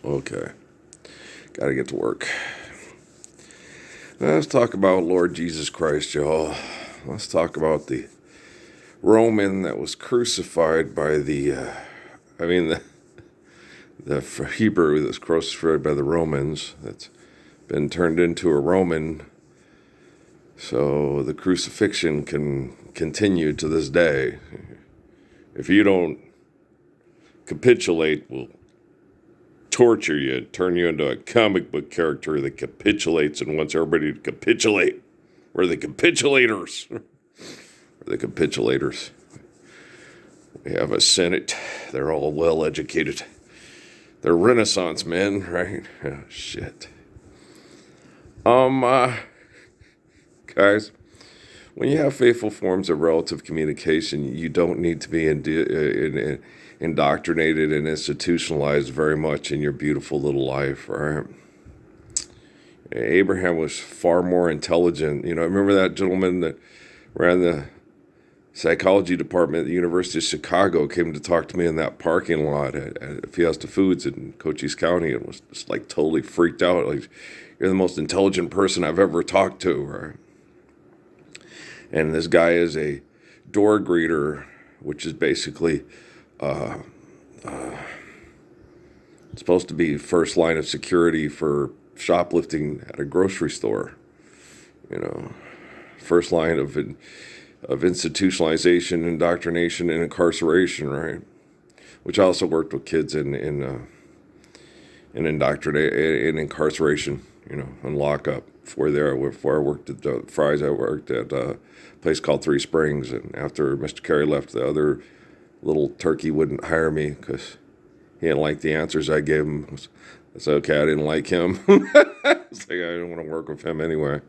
Okay. Got to get to work. Let's talk about Lord Jesus Christ, y'all. Let's talk about the Roman that was crucified by the Hebrew that's crucified by the Romans that's been turned into a Roman, so the crucifixion can continue to this day. If you don't capitulate, we'll torture you, turn you into a comic book character that capitulates and wants everybody to capitulate. We're the capitulators. We're the capitulators. We have a Senate. They're all well educated. They're Renaissance men, right? Oh, shit. Guys, when you have faithful forms of relative communication, you don't need to be indoctrinated and institutionalized very much in your beautiful little life, right? Abraham was far more intelligent. Remember that gentleman that ran the psychology department at the University of Chicago came to talk to me in that parking lot at Fiesta Foods in Cochise County and was just like totally freaked out. Like, you're the most intelligent person I've ever talked to, right? And this guy is a door greeter, which is basically supposed to be first line of security for shoplifting at a grocery store. First line of institutionalization, indoctrination, and incarceration, right? Which I also worked with kids in incarceration, in lockup. Before I worked at Fry's, I worked at a place called Three Springs, and after Mr. Carey left, the other little turkey wouldn't hire me because he didn't like the answers I gave him. It's okay, I didn't like him. It's like I didn't want to work with him anyway.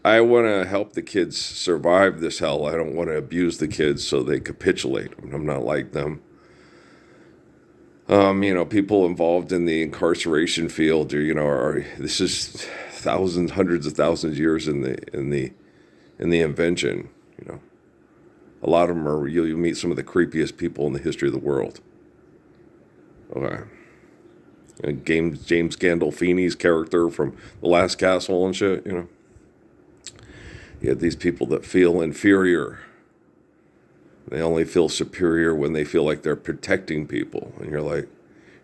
I want to help the kids survive this hell. I don't want to abuse the kids so they capitulate. I'm not like them. People involved in the incarceration field, this is thousands, hundreds of thousands of years in the invention. A lot of them are. You'll meet some of the creepiest people in the history of the world. Okay. James Gandolfini's character from The Last Castle and shit. You have these people that feel inferior. They only feel superior when they feel like they're protecting people. And you're like,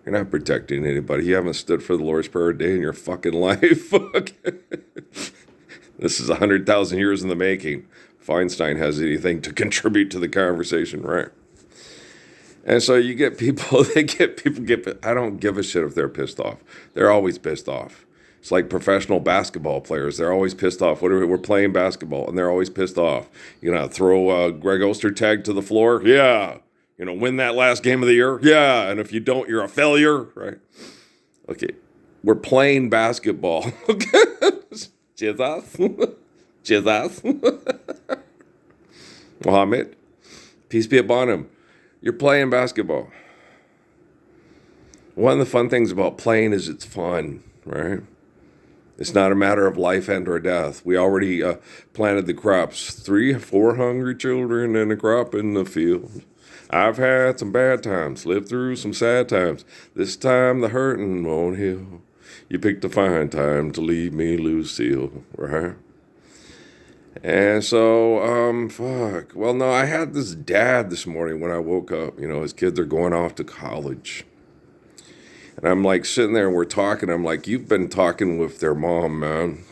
you're not protecting anybody. You haven't stood for the Lord's Prayer a day in your fucking life. This is 100,000 years in the making. Feinstein has anything to contribute to the conversation, right? And so you get people, I don't give a shit if they're pissed off. They're always pissed off. It's like professional basketball players. They're always pissed off. We're playing basketball, and they're always pissed off. Throw a Greg Ostertag to the floor? Yeah. Win that last game of the year? Yeah. And if you don't, you're a failure, right? Okay. We're playing basketball. Okay. Jesus. Jesus. Muhammad. Peace be upon him. You're playing basketball. One of the fun things about playing is it's fun, right? It's not a matter of life and or death. We already planted the crops. 3, 4 hungry children and a crop in the field. I've had some bad times, lived through some sad times. This time the hurting won't heal. You picked a fine time to leave me, Lucille, right? And so, fuck. Well, no, I had this dad this morning when I woke up. His kids are going off to college. And I'm like sitting there and we're talking. I'm like, you've been talking with their mom, man.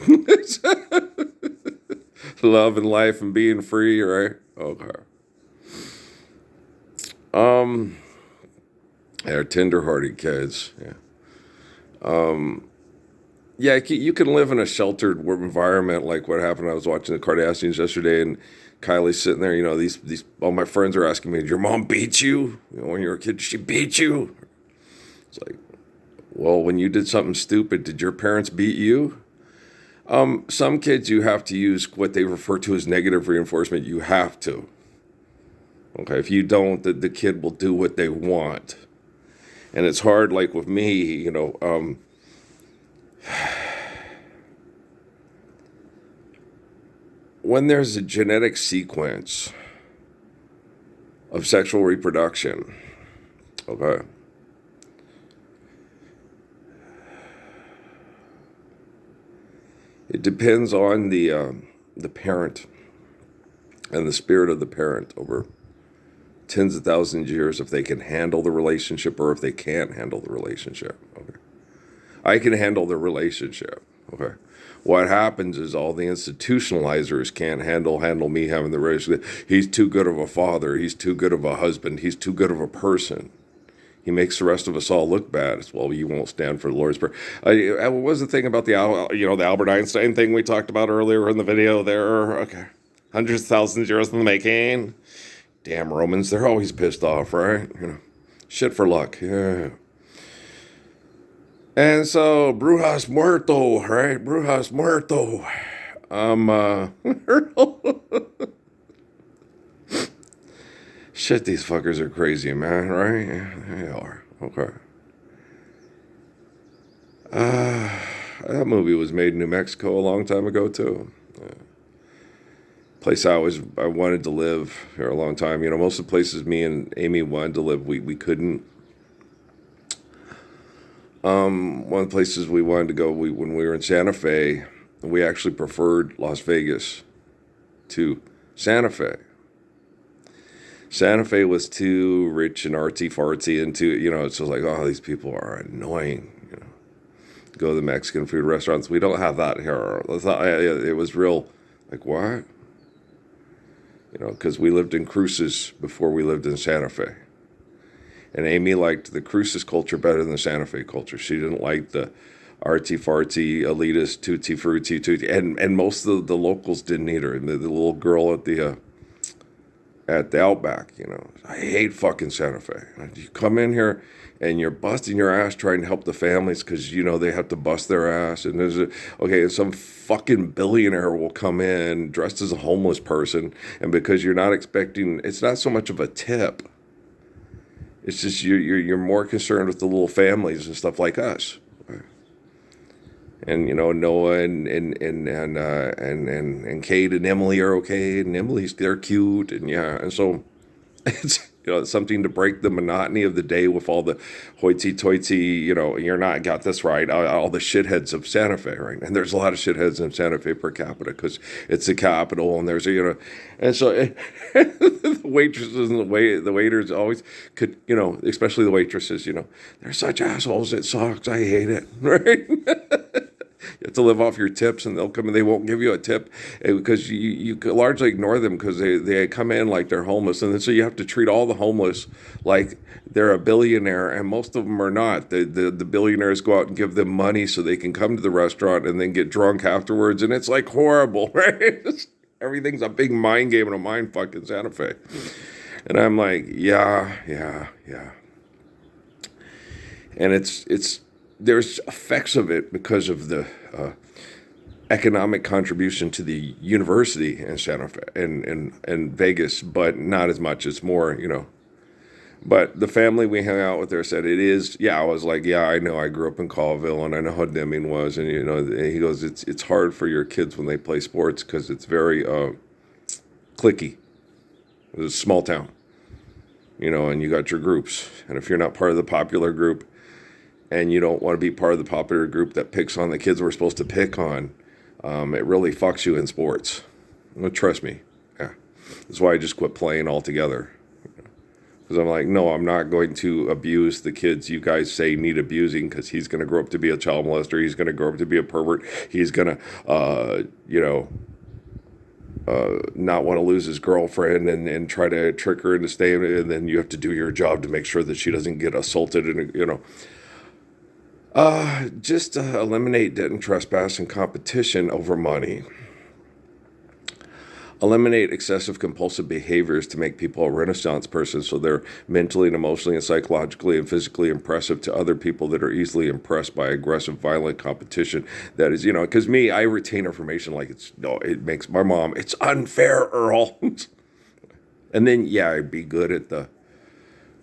Love and life and being free, right? Okay. They're tender-hearted kids. Yeah. Yeah, you can live in a sheltered environment like what happened. I was watching the Kardashians yesterday, and Kylie's sitting there. These all my friends are asking me, "Did your mom beat you? When you were a kid, did she beat you?" It's like, well, when you did something stupid, did your parents beat you? Some kids you have to use what they refer to as negative reinforcement. You have to. Okay, if you don't, the kid will do what they want, and it's hard. Like with me, when there's a genetic sequence of sexual reproduction, okay, It depends on the parent and the spirit of the parent over tens of thousands of years if they can handle the relationship or if they can't handle the relationship. Okay. I can handle the relationship. Okay. What happens is all the institutionalizers can't handle me having the relationship. He's too good of a father. He's too good of a husband. He's too good of a person. He makes the rest of us all look bad. It's, well, you won't stand for the Lord's prayer. What was the thing about the Albert Einstein thing we talked about earlier in the video there? Okay. Hundreds of thousands of years in the making. Damn Romans, they're always pissed off, right? Shit for luck. Yeah. And so, Brujas Muerto, right? Brujas Muerto. Shit, these fuckers are crazy, man, right? Yeah, they are. Okay. That movie was made in New Mexico a long time ago, too. Place I wanted to live for a long time. Most of the places me and Amy wanted to live, we couldn't. One of the places we wanted to go, when we were in Santa Fe, we actually preferred Las Vegas to Santa Fe. Santa Fe was too rich and artsy-fartsy and too, it's just like, oh, these people are annoying. Go to the Mexican food restaurants. We don't have that here. It was real, like, what? Because we lived in Cruces before we lived in Santa Fe. And Amy liked the Cruces culture better than the Santa Fe culture. She didn't like the artsy-fartsy, elitist, tutti-frutti, and most of the locals didn't either. And the little girl at the Outback, I hate fucking Santa Fe. You come in here and you're busting your ass trying to help the families because, they have to bust their ass. And and some fucking billionaire will come in dressed as a homeless person. And because you're not expecting, it's not so much of a tip. It's just you're more concerned with the little families and stuff like us. And Noah and Kate and Emily are okay, and they're cute, and so it's it's something to break the monotony of the day with all the hoity-toity, you're not got this right, all the shitheads of Santa Fe, right? And there's a lot of shitheads in Santa Fe per capita because it's the capital, and there's and so the waitresses and the waiters always could, especially the waitresses, they're such assholes. It sucks. I hate it, right? You have to live off your tips, and they'll come and they won't give you a tip because you largely ignore them because they come in like they're homeless, and then so you have to treat all the homeless like they're a billionaire, and most of them are not. The billionaires go out and give them money so they can come to the restaurant and then get drunk afterwards, and it's like horrible, right? Everything's a big mind game and a mind fuck in Santa Fe. And I'm like, yeah. And it's there's effects of it because of the economic contribution to the university in Santa Fe and Vegas, but not as much. It's more, But the family we hung out with there said it is. Yeah, I was like, yeah, I know. I grew up in Colville, and I know how Deming was, and he goes, it's hard for your kids when they play sports because it's very cliquey. It's a small town, and you got your groups, and if you're not part of the popular group, and you don't want to be part of the popular group that picks on the kids we're supposed to pick on, it really fucks you in sports. Well, trust me. Yeah, that's why I just quit playing altogether. Because I'm like, no, I'm not going to abuse the kids you guys say need abusing because he's going to grow up to be a child molester. He's going to grow up to be a pervert. He's going to, not want to lose his girlfriend and try to trick her into staying. And then you have to do your job to make sure that she doesn't get assaulted. And, just eliminate debt and trespass and competition over money. Eliminate excessive compulsive behaviors to make people a Renaissance person so they're mentally and emotionally and psychologically and physically impressive to other people that are easily impressed by aggressive, violent competition. That is, because me, I retain information like it makes my mom, it's unfair, Earl. And then, yeah, I'd be good at the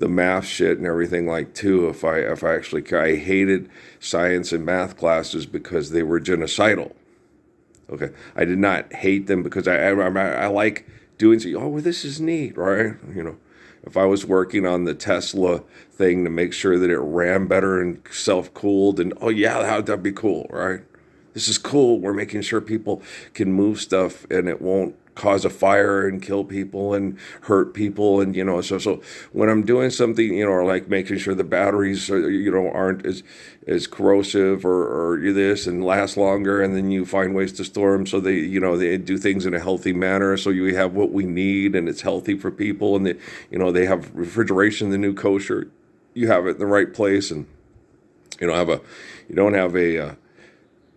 math shit and everything too if I actually, I hated science and math classes because they were genocidal. Okay, I did not hate them because I like doing so. Oh, well, this is neat, right? If I was working on the Tesla thing to make sure that it ran better and self-cooled, and oh yeah, that'd be cool, right? This is cool. We're making sure people can move stuff and it won't cause a fire and kill people and hurt people. And, so when I'm doing something, or like making sure the batteries are, aren't as corrosive or this and last longer. And then you find ways to store them so they do things in a healthy manner. So you have what we need and it's healthy for people. And they have refrigeration, the new kosher, you have it in the right place. And you don't have a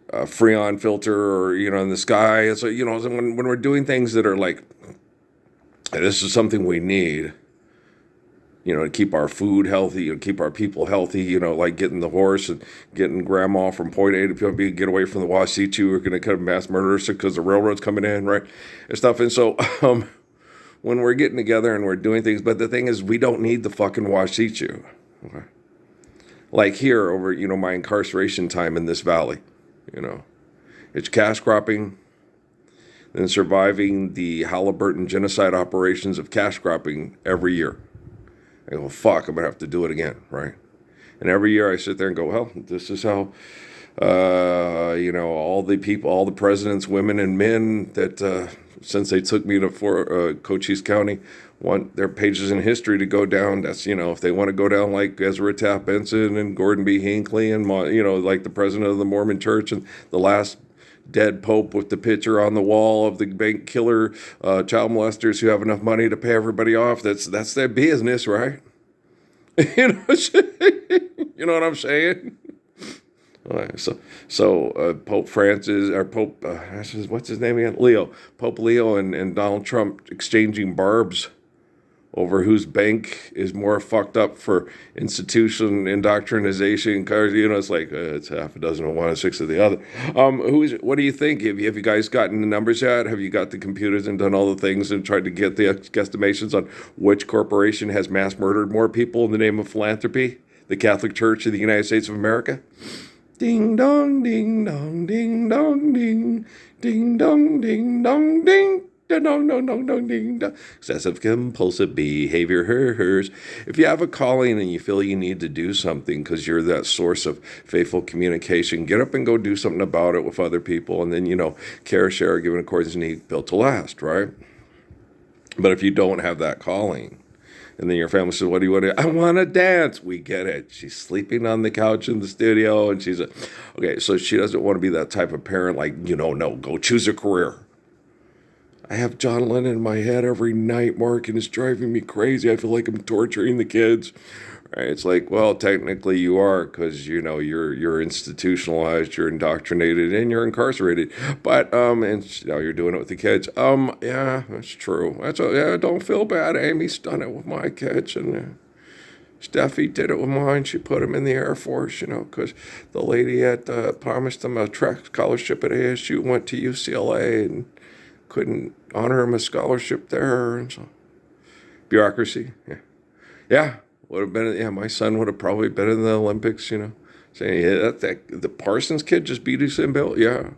Freon filter or in the sky. So so when we're doing things that are like, this is something we need, to keep our food healthy and keep our people healthy, like getting the horse and getting grandma from point A to point B, get away from the Wasichu, we're going to cut mass murderers because the railroad's coming in, right, and stuff. And so when we're getting together and we're doing things, but the thing is, we don't need the fucking Wasichu. Okay. Like here over, my incarceration time in this valley. It's cash cropping, then surviving the Halliburton genocide operations of cash cropping every year. I go, fuck, I'm going to have to do it again, right? And every year I sit there and go, well, this is how, all the people, all the presidents, women and men that, since they took me to Cochise County, want their pages in history to go down. That's, if they want to go down like Ezra Taft Benson and Gordon B. Hinckley and, like the president of the Mormon Church and the last dead pope with the picture on the wall of the bank killer child molesters who have enough money to pay everybody off. That's their business, right? You know what I'm saying? All right, so Pope Francis, or Pope, what's his name again? Leo. Pope Leo and Donald Trump exchanging barbs over whose bank is more fucked up for institution indoctrination. It's like it's half a dozen of one and six of the other. What do you think? Have you guys gotten the numbers yet? Have you got the computers and done all the things and tried to get the guesstimations on which corporation has mass murdered more people in the name of philanthropy? The Catholic Church of the United States of America? Ding dong, ding dong, ding dong, ding, ding dong, ding dong, ding. Excessive compulsive behavior. If you have a calling and you feel you need to do something because you're that source of faithful communication, get up and go do something about it with other people. And then, care, share, give in accordance to need, built to last, right? But if you don't have that calling, and then your family says, what do you want to do? I want to dance. We get it. She's sleeping on the couch in the studio. And okay, so she doesn't want to be that type of parent like, no, go choose a career. I have John Lennon in my head every night, Mark, and it's driving me crazy. I feel like I'm torturing the kids. Right? It's like, well, technically you are because, you're institutionalized, you're indoctrinated, and you're incarcerated. But, and now you're doing it with the kids. Yeah, that's true. Don't feel bad. Amy's done it with my kids, and Steffi did it with mine. She put him in the Air Force, because the lady had promised him a track scholarship at ASU, went to UCLA, and couldn't honor him a scholarship there, and so bureaucracy. Yeah, would have been. Yeah, my son would have probably been in the Olympics. Saying, yeah, the Parsons kid just beat Usain Bolt. Yeah,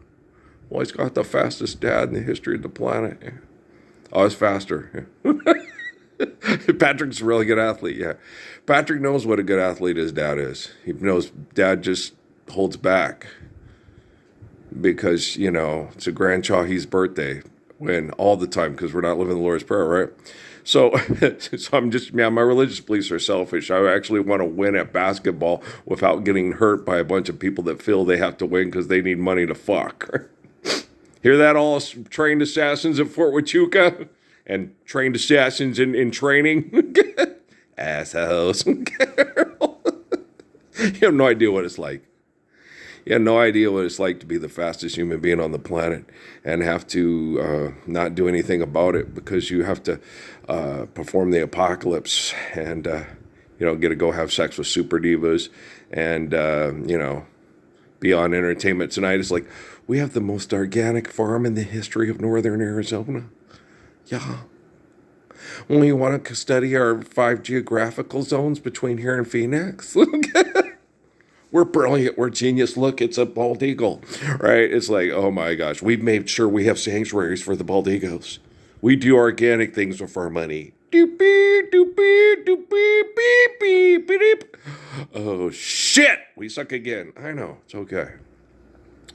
well, he's got the fastest dad in the history of the planet. Yeah. Oh, it's faster. Yeah. Patrick's a really good athlete. Yeah, Patrick knows what a good athlete his dad is. He knows dad just holds back because it's a Grand Chahi's birthday. Win all the time because we're not living the Lord's Prayer, right? So I'm just, my religious beliefs are selfish. I actually want to win at basketball without getting hurt by a bunch of people that feel they have to win because they need money to fuck. Hear that, all trained assassins at Fort Huachuca and trained assassins in training? Assholes. You have no idea what it's like. You have no idea what it's like to be the fastest human being on the planet and have to not do anything about it because you have to perform the apocalypse and, get to go have sex with super divas and, be on Entertainment Tonight. It's like, we have the most organic farm in the history of northern Arizona. Yeah. When you want to study our 5 geographical zones between here and Phoenix. We're brilliant. We're genius. Look, it's a bald eagle, right? It's like, oh my gosh, we've made sure we have sanctuaries for the bald eagles. We do organic things with our money. Doopy, doopy, doopy, beep, beep, beep. Oh shit, we suck again. I know, it's okay.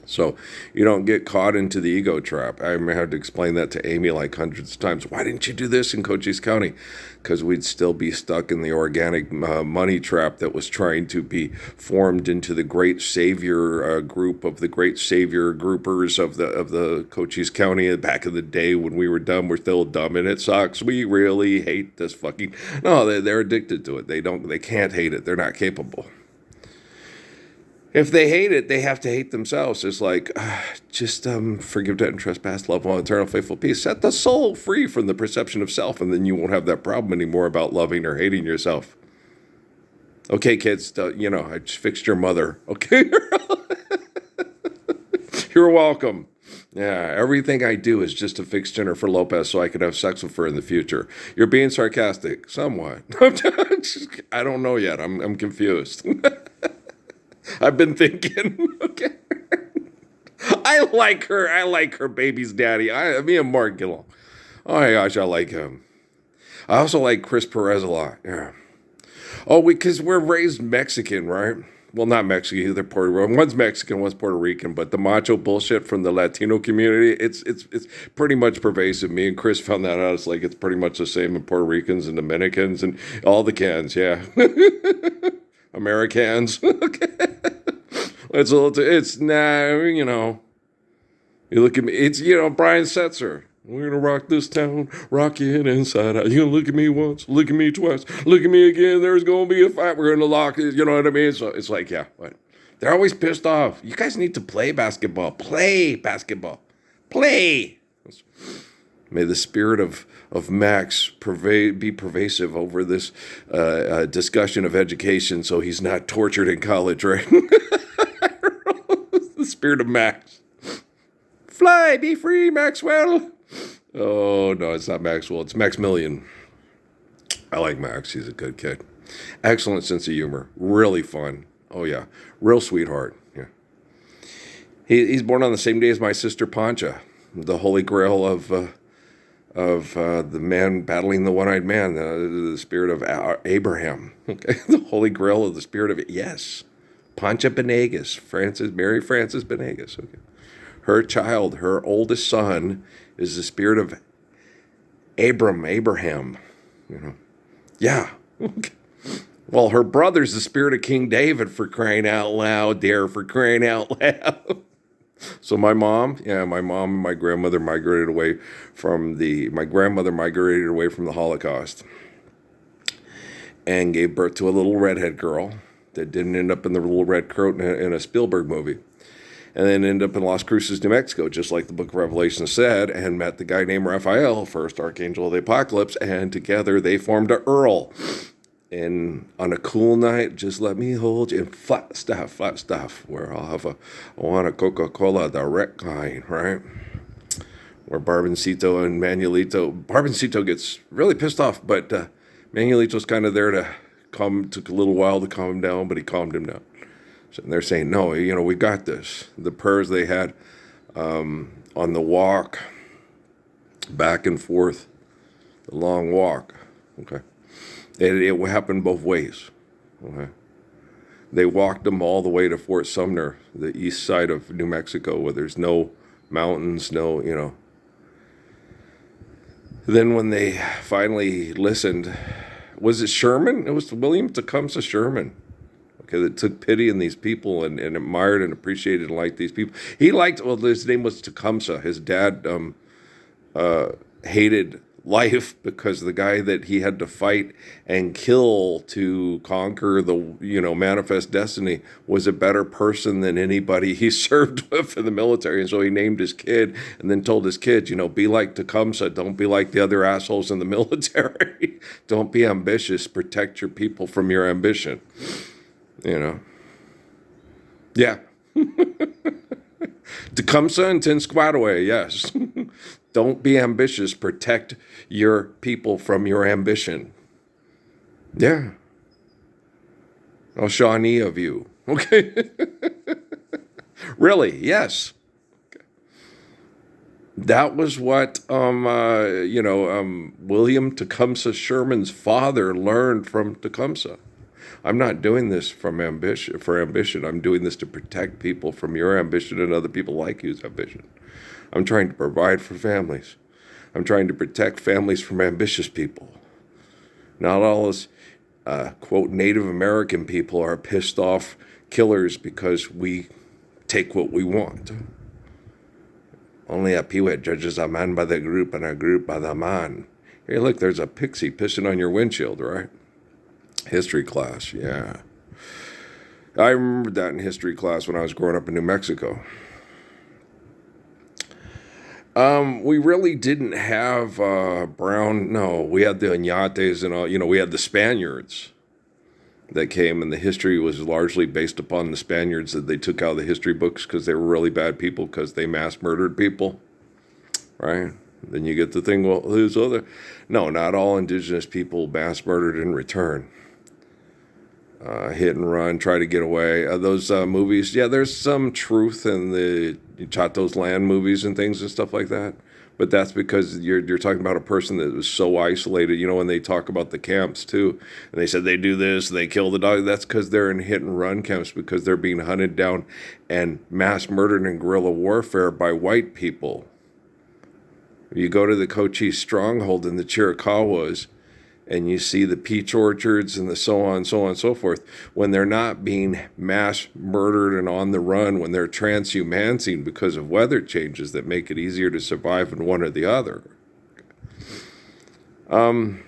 So you don't get caught into the ego trap. I had to explain that to Amy like hundreds of times. Why didn't you do this in Cochise County? Because we'd still be stuck in the organic money trap that was trying to be formed into the great savior group of the great savior groupers of the Cochise County back in the day when we were dumb. We're still dumb and it sucks. We really hate this fucking. No, they're addicted to it. They can't hate it. They're not capable. If they hate it, they have to hate themselves. It's like, just forgive debt and trespass, love all, eternal, faithful peace. Set the soul free from the perception of self, and then you won't have that problem anymore about loving or hating yourself. Okay, kids, I just fixed your mother. Okay? You're welcome. Yeah, everything I do is just to fix Jennifer Lopez so I can have sex with her in the future. You're being sarcastic, somewhat. I don't know yet. I'm confused. I've been thinking, okay. I like her. I like her baby's daddy. Me and Mark get along. Oh my gosh, I like him. I also like Chris Perez a lot. Yeah. Oh, because we're raised Mexican, right? Well, not Mexican, they're Puerto Rican. One's Mexican, one's Puerto Rican, but the macho bullshit from the Latino community, it's pretty much pervasive. Me and Chris found that out. It's like it's pretty much the same in Puerto Ricans and Dominicans and all the cans, yeah. Americans. Okay. It's you look at me, it's, Brian Setzer. We're gonna rock this town, rock it inside out. You gonna look at me once, look at me twice, look at me again, there's gonna be a fight, we're gonna lock it, you know what I mean? So it's like, yeah, what? They're always pissed off. You guys need to play basketball. Play basketball. Play. May the spirit of Max be pervasive over this discussion of education so he's not tortured in college, right? The spirit of Max. Fly, be free, Maxwell. Oh, no, it's not Maxwell. It's Maximilian. I like Max. He's a good kid. Excellent sense of humor. Really fun. Oh, yeah. Real sweetheart. Yeah. He's born on the same day as my sister Pancha, the holy grail of the man battling the one-eyed man, the spirit of Abraham. Okay, the holy grail of the spirit of, yes, Pancha Benegas, Mary Frances Benegas. Okay, her child, her oldest son, is the spirit of Abraham. Yeah. Okay. Well, her brother's the spirit of King David, for crying out loud, for crying out loud. So my mom and my grandmother migrated away from the Holocaust and gave birth to a little redhead girl that didn't end up in the Little Red Coat in a Spielberg movie. And then ended up in Las Cruces, New Mexico, just like the book of Revelation said, and met the guy named Raphael, first archangel of the apocalypse, and together they formed a Earl. And on a cool night, just let me hold you. And flat stuff, where I want a Coca-Cola direct kind, right? Where Barboncito and Barboncito gets really pissed off, but Manuelito's kind of there to took a little while to calm him down, but he calmed him down. So they're saying, no, we got this. The prayers they had on the walk, back and forth, the long walk, okay? It happened both ways. Okay? They walked them all the way to Fort Sumner, the east side of New Mexico, where there's no mountains, Then when they finally listened, was it Sherman? It was William Tecumseh Sherman. Okay, that took pity in these people and admired and appreciated and liked these people. His name was Tecumseh. His dad hated life because the guy that he had to fight and kill to conquer the manifest destiny was a better person than anybody he served with in the military. And so he named his kid and then told his kids, be like Tecumseh, don't be like the other assholes in the military. Don't be ambitious, protect your people from your ambition. Yeah. Tecumseh and Tensquataway, yes. Don't be ambitious. Protect your people from your ambition. Yeah. Shawnee of you. Okay. Really, yes. Okay. That was what, William Tecumseh Sherman's father learned from Tecumseh. I'm not doing this from ambition for ambition. I'm doing this to protect people from your ambition and other people like you's ambition. I'm trying to provide for families. I'm trying to protect families from ambitious people. Not all us, quote, Native American people are pissed off killers because we take what we want. Only a Peewit judges a man by the group and a group by the man. Hey, look, there's a pixie pissing on your windshield, right? History class, yeah. I remember that in history class when I was growing up in New Mexico. We really didn't have we had the Oñates and all, we had the Spaniards that came, and the history was largely based upon the Spaniards that they took out of the history books because they were really bad people because they mass murdered people, right? Then you get the thing, well, who's other? No, not all indigenous people mass murdered in return. Hit and run, try to get away. Those movies, yeah, there's some truth in the Chato's Land movies and things and stuff like that. But that's because you're talking about a person that was so isolated. When they talk about the camps too, and they said they do this, they kill the dog. That's because they're in hit and run camps because they're being hunted down and mass murdered in guerrilla warfare by white people. You go to the Cochise stronghold in the Chiricahuas, and you see the peach orchards and the so on, so forth. When they're not being mass murdered and on the run, when they're transhumancing because of weather changes that make it easier to survive in one or the other. And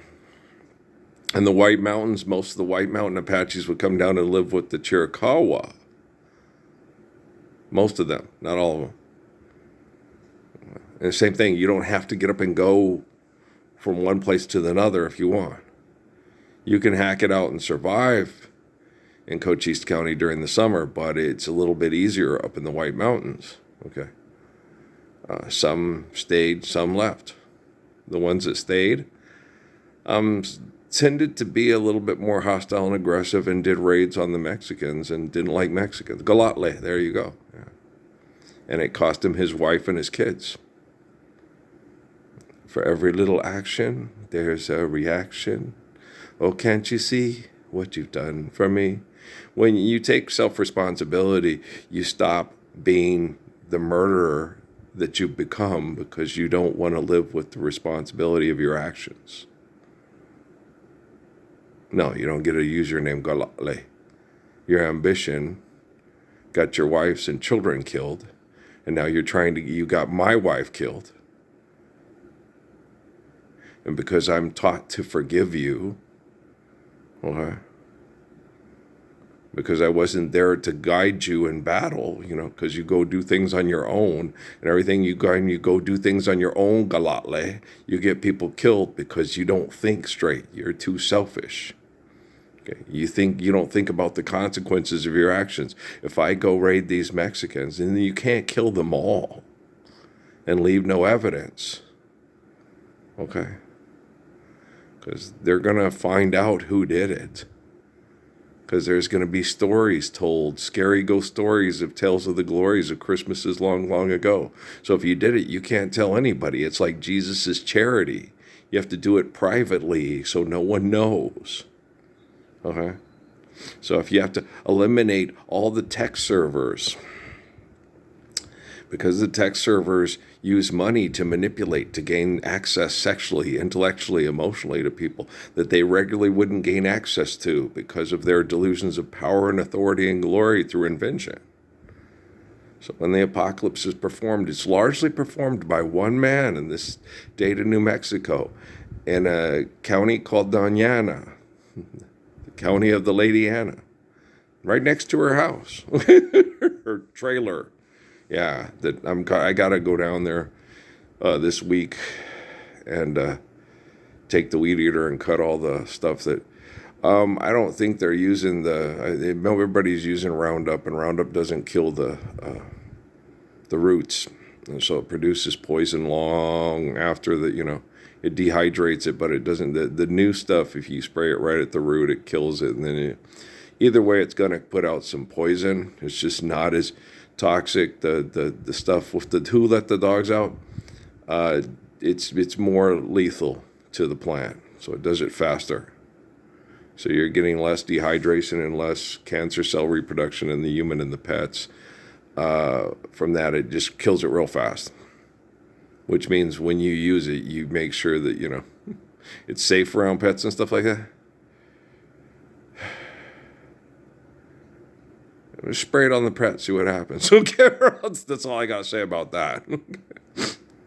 the White Mountains, most of the White Mountain Apaches would come down and live with the Chiricahua. Most of them, not all of them. And the same thing, you don't have to get up and go from one place to another if you want. You can hack it out and survive in Cochise County during the summer, but it's a little bit easier up in the White Mountains. Okay. Some stayed, some left. The ones that stayed tended to be a little bit more hostile and aggressive and did raids on the Mexicans and didn't like Mexicans. Galatle, there you go. Yeah. And it cost him his wife and his kids. For every little action, there's a reaction. Oh, can't you see what you've done for me? When you take self-responsibility, you stop being the murderer that you've become because you don't want to live with the responsibility of your actions. No, you don't get to use your name, Galale. Your ambition got your wives and children killed, and now you got my wife killed. And because I'm taught to forgive you, okay, because I wasn't there to guide you in battle, because you go do things on your own, and everything you go do things on your own, Galatle, you get people killed because you don't think straight. You're too selfish. Okay, you don't think about the consequences of your actions. If I go raid these Mexicans, and you can't kill them all and leave no evidence, okay? Because they're going to find out who did it. Because there's going to be stories told, scary ghost stories of tales of the glories of Christmases long, long ago. So if you did it, you can't tell anybody. It's like Jesus' charity. You have to do it privately so no one knows. Okay? So if you have to eliminate all the tech servers, because the tech servers use money to manipulate, to gain access sexually, intellectually, emotionally to people that they regularly wouldn't gain access to because of their delusions of power and authority and glory through invention. So when the apocalypse is performed, it's largely performed by one man in this state of New Mexico in a county called Doñana, the county of the Lady Anna, right next to her house, her trailer. Yeah, I gotta go down there this week and take the weed eater and cut all the stuff that I don't think they're using everybody's using Roundup, and Roundup doesn't kill the roots, and so it produces poison long after it dehydrates it, but it doesn't. The new stuff, if you spray it right at the root, it kills it, and then either way, it's gonna put out some poison. It's just not as toxic. The stuff with the who let the dogs out, it's more lethal to the plant, so it does it faster. So you're getting less dehydration and less cancer cell reproduction in the human and the pets. From that, it just kills it real fast. Which means when you use it, you make sure that, it's safe around pets and stuff like that. Spray it on the pet, see what happens. Okay, that's all I got to say about that.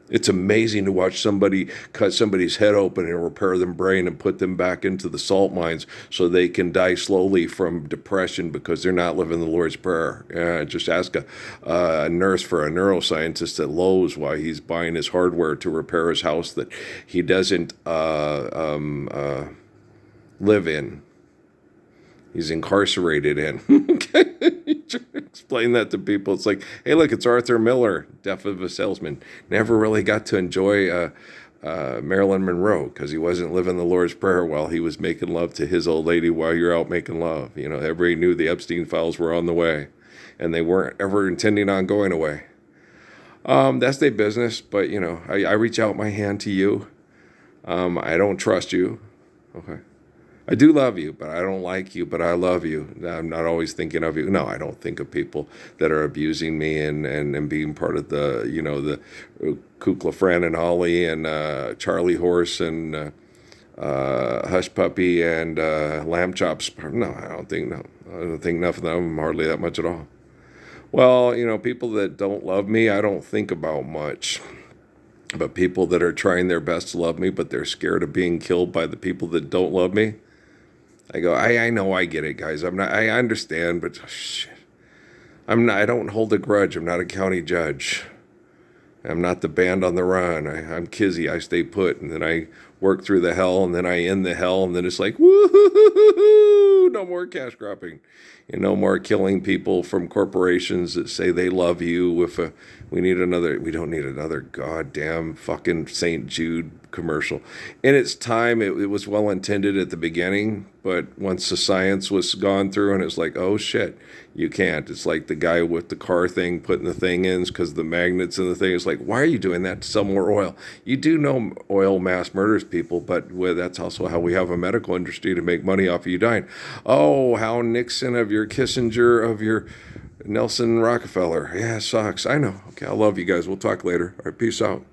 It's amazing to watch somebody cut somebody's head open and repair their brain and put them back into the salt mines so they can die slowly from depression because they're not living the Lord's Prayer. Just ask a nurse for a neuroscientist at Lowe's why he's buying his hardware to repair his house that he doesn't live in. He's incarcerated in. Explain that to people. It's like, hey, look, it's Arthur Miller, deaf of a salesman. Never really got to enjoy Marilyn Monroe because he wasn't living the Lord's Prayer while he was making love to his old lady while you're out making love. Everybody knew the Epstein files were on the way, and they weren't ever intending on going away. That's their business, but, I reach out my hand to you. I don't trust you. Okay. I do love you, but I don't like you, but I love you. I'm not always thinking of you. No, I don't think of people that are abusing me and being part of the Kukla Fran and Holly and Charlie Horse and Hush Puppy and Lamb Chops. No, I don't think nothing of them hardly that much at all. Well, people that don't love me, I don't think about much. But people that are trying their best to love me, but they're scared of being killed by the people that don't love me, I go, I know, I get it, guys. I understand, but shit. I don't hold a grudge. I'm not a county judge. I'm not the band on the run. I'm Kizzy. I stay put, and then I work through the hell, and then I end the hell, and then it's like, woo-hoo-hoo-hoo, no more cash cropping. No more killing people from corporations that say they love you. We don't need another goddamn fucking St. Jude commercial. In its time, it was well intended at the beginning, but once the science was gone through and it's like, oh shit, you can't. It's like the guy with the car thing putting the thing in because the magnets in the thing. It's like, why are you doing that to sell more oil? You do know oil mass murders people, but that's also how we have a medical industry to make money off of you dying. Oh, how Nixon of your Kissinger of your Nelson Rockefeller. Yeah, sucks. I know. Okay, I love you guys. We'll talk later. All right, peace out.